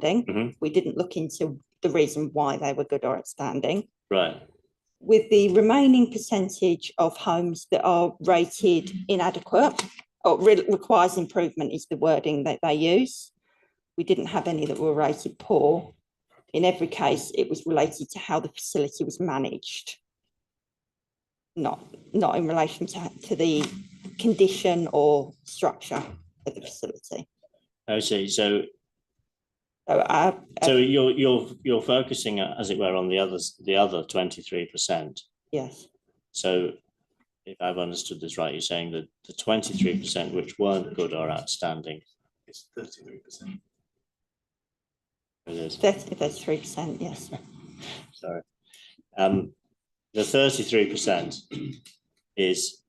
We didn't look into the reason why they were good or outstanding. Right. With the remaining percentage of homes that are rated inadequate or requires improvement is the wording that they use. We didn't have any that were rated poor. In every case, it was related to how the facility was managed, not in relation to the condition or structure of the facility. I see. So you're focusing, as it were, on the other 23%. Yes. So if I've understood this right, you're saying that the 23% which weren't good or outstanding is 33%. It is 33%. Yes. Sorry. The 33% is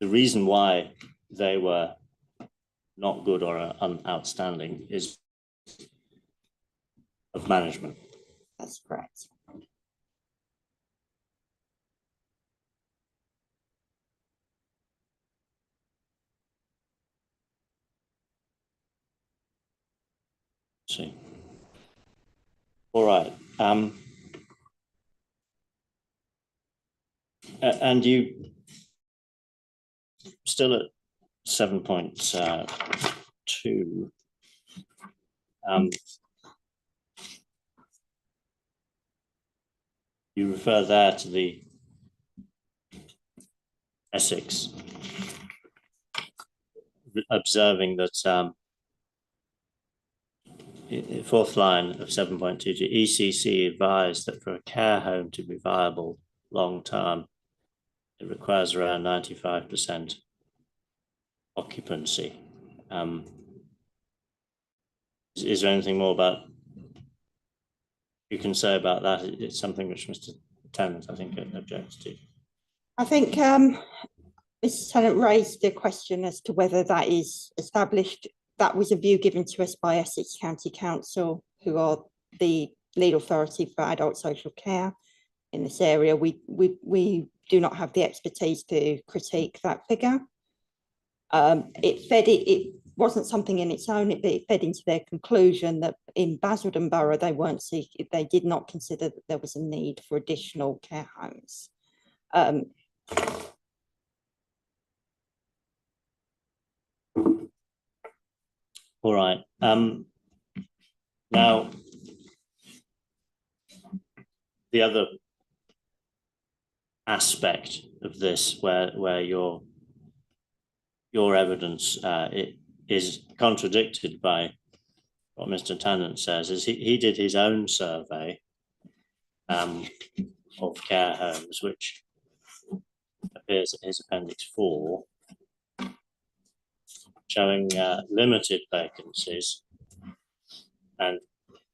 the reason why they were not good or outstanding is of management. That's correct. See. All right. And you still at 7.2. You refer there to the Essex, observing that fourth line of 7.2, ECC advised that for a care home to be viable long term, it requires around 95% occupancy. Is there anything more about you can say about that? It's something which Mr. Tennant, I think, objects to. I think Mr. Tennant raised the question as to whether that is established. That was a view given to us by Essex County Council, who are the lead authority for adult social care in this area. We do not have the expertise to critique that figure. It wasn't something in its own, it fed into their conclusion that in Basildon Borough, they did not consider that there was a need for additional care homes. All right. Now, the other aspect of this where your evidence it is contradicted by what Mr. Tennant says is he did his own survey of care homes, which appears in his Appendix 4, showing limited vacancies and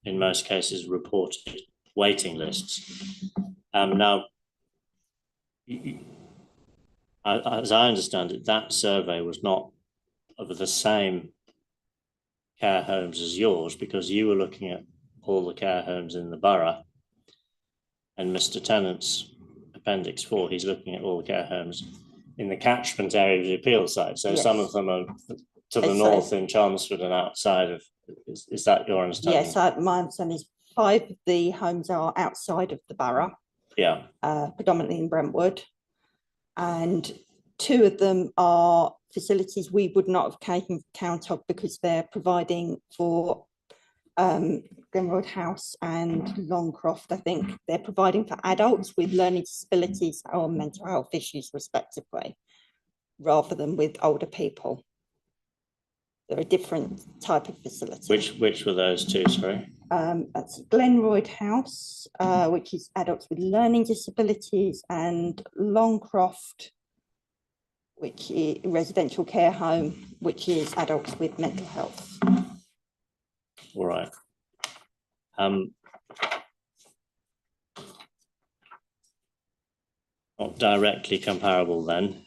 in most cases reported waiting lists. Now, as I understand it, that survey was not of the same care homes as yours, because you were looking at all the care homes in the borough, and Mr. Tennant's Appendix 4, he's looking at all the care homes in the catchment area of the appeal site. So yes, some of them are to the north in Chelmsford and outside of, is that your understanding? Yes, my understanding is 5 of the homes are outside of the borough. Yeah. Predominantly in Brentwood. And 2 of them are facilities we would not have taken account of because they're providing for Glenroyd House and Longcroft. I think they're providing for adults with learning disabilities or mental health issues respectively, rather than with older people. They're a different type of facility. Which were those 2, sorry? That's Glenroyd House, which is adults with learning disabilities, and Longcroft, which is a residential care home, which is adults with mental health. All right. Not directly comparable then.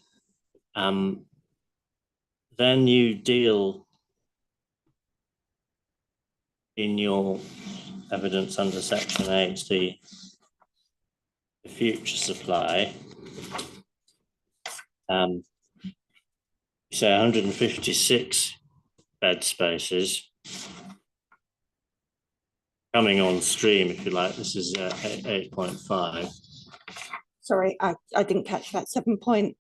Then you deal in your evidence under Section 8, the future supply. You say 156 bed spaces. coming on stream, if you like. This is 8.5. Sorry, I didn't catch that 7 point.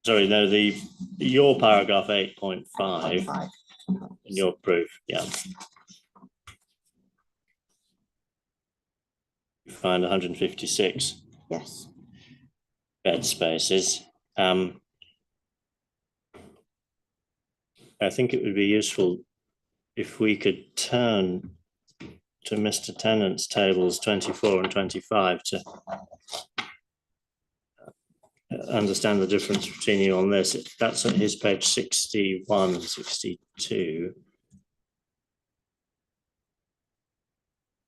Sorry, no, your paragraph 8.5 in your proof, yeah. You find 156 Yes. bed spaces. I think it would be useful if we could turn to Mr. Tennant's tables 24 and 25 to understand the difference between you on this. That's at his page 61, 62.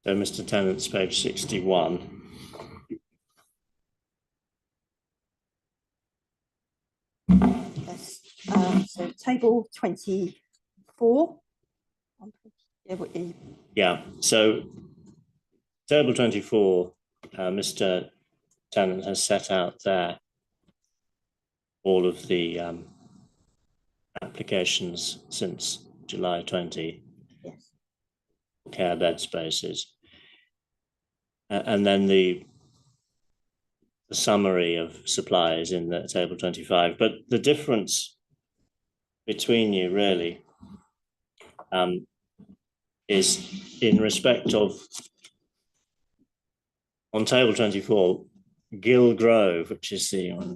So Mr. Tennant's page 61. Yes. So table 24. Yeah, so table 24, Mr. Tennant has set out there all of the applications since July 20. Yes. Care bed spaces. And then the summary of supplies in the table 25. But the difference between you really is in respect of, on table 24, Gill Grove, which is the 1, 2,